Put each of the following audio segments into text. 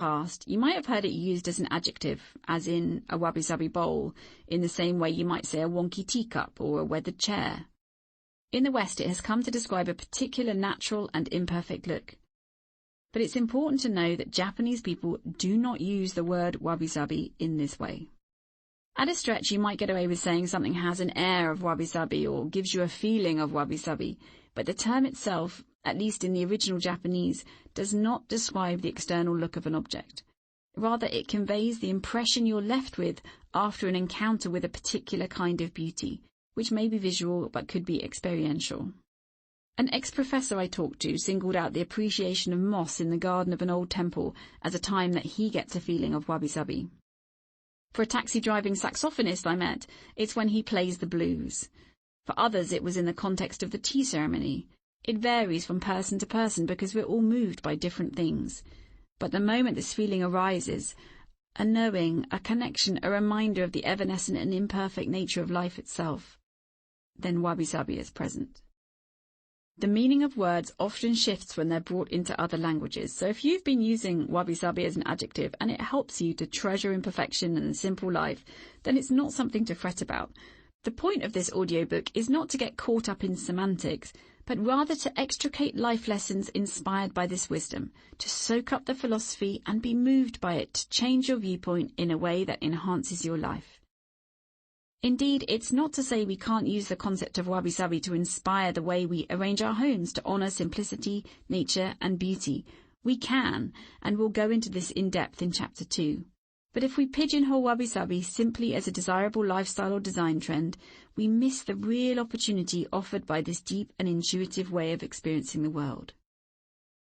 past, you might have heard it used as an adjective, as in a WabiSabi bowl, in the same way you might say a wonky teacup or a weathered chair. In the West, it has come to describe a particular natural and imperfect look. But it's important to know that Japanese people do not use the word WabiSabi in this way. At a stretch, you might get away with saying something has an air of WabiSabi or gives you a feeling of WabiSabi, but the term itself, at least in the original Japanese, does not describe the external look of an object. Rather, it conveys the impression you're left with after an encounter with a particular kind of beauty, which may be visual but could be experiential. An ex-professor I talked to singled out the appreciation of moss in the garden of an old temple as a time that he gets a feeling of WabiSabi. For a taxi-driving saxophonist I met, it's when he plays the blues. For others, it was in the context of the tea ceremony. It varies from person to person because we're all moved by different things. But the moment this feeling arises, a knowing, a connection, a reminder of the evanescent and imperfect nature of life itself, then WabiSabi is present. The meaning of words often shifts when they're brought into other languages, so if you've been using WabiSabi as an adjective and it helps you to treasure imperfection and a simple life, then it's not something to fret about. The point of this audiobook is not to get caught up in semantics, but rather to extricate life lessons inspired by this wisdom, to soak up the philosophy and be moved by it to change your viewpoint in a way that enhances your life. Indeed, it's not to say we can't use the concept of WabiSabi to inspire the way we arrange our homes to honour simplicity, nature and beauty. We can, and we'll go into this in depth in Chapter 2. But if we pigeonhole WabiSabi simply as a desirable lifestyle or design trend, we miss the real opportunity offered by this deep and intuitive way of experiencing the world.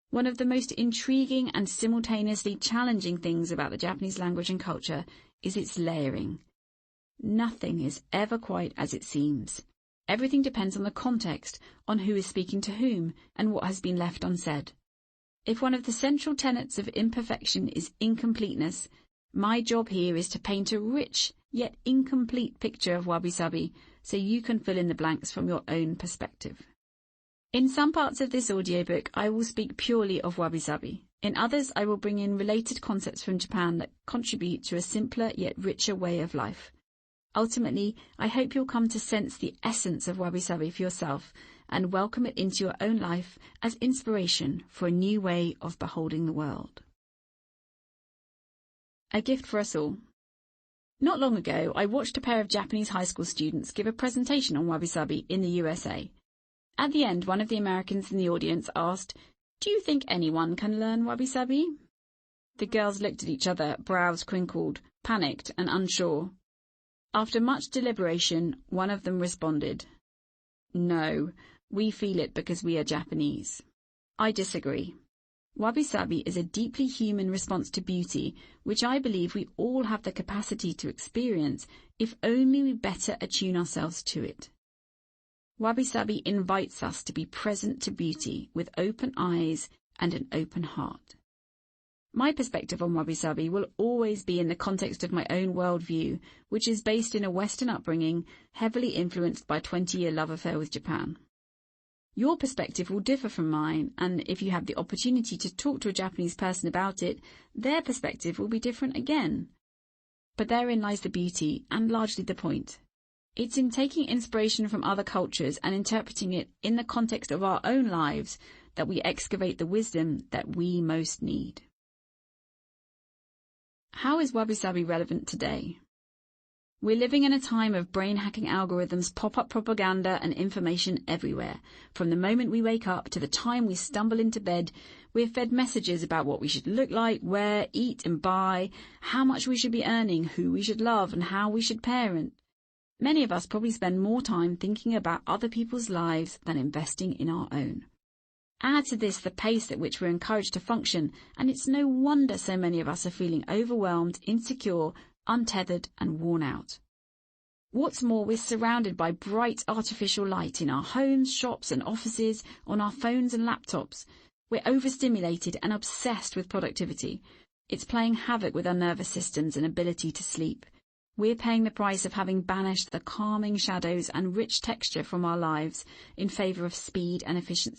One of the most intriguing and simultaneously challenging things about the Japanese language and culture is its layering. Nothing is ever quite as it seems. Everything depends on the context, on who is speaking to whom, and what has been left unsaid. If one of the central tenets of imperfection is incompleteness, my job here is to paint a rich, yet incomplete picture of WabiSabi so you can fill in the blanks from your own perspective. In some parts of this audiobook, I will speak purely of WabiSabi. In others, I will bring in related concepts from Japan that contribute to a simpler yet richer way of life. Ultimately, I hope you'll come to sense the essence of WabiSabi for yourself and welcome it into your own life as inspiration for a new way of beholding the world. A gift for us all. Not long ago, I watched a pair of Japanese high school students give a presentation on WabiSabi in the USA. At the end, one of the Americans in the audience asked, "Do you think anyone can learn WabiSabi?" The girls looked at each other, brows crinkled, panicked and unsure. After much deliberation, one of them responded, "No, we feel it because we are Japanese." I disagree. WabiSabi is a deeply human response to beauty, which I believe we all have the capacity to experience if only we better attune ourselves to it. WabiSabi invites us to be present to beauty with open eyes and an open heart. My perspective on WabiSabi will always be in the context of my own worldview, which is based in a Western upbringing heavily influenced by a 20-year love affair with Japan. Your perspective will differ from mine, and if you have the opportunity to talk to a Japanese person about it, their perspective will be different again. But therein lies the beauty, and largely the point. It's in taking inspiration from other cultures and interpreting it in the context of our own lives that we excavate the wisdom that we most need. How is WabiSabi relevant today? We're living in a time of brain-hacking algorithms, pop-up propaganda and information everywhere. From the moment we wake up to the time we stumble into bed, we're fed messages about what we should look like, wear, eat and buy, how much we should be earning, who we should love and how we should parent. Many of us probably spend more time thinking about other people's lives than investing in our own. Add to this the pace at which we're encouraged to function, and it's no wonder so many of us are feeling overwhelmed, insecure, untethered and worn out. What's more, we're surrounded by bright artificial light in our homes, shops and offices, on our phones and laptops. We're overstimulated and obsessed with productivity. It's playing havoc with our nervous systems and ability to sleep. We're paying the price of having banished the calming shadows and rich texture from our lives in favour of speed and efficiency.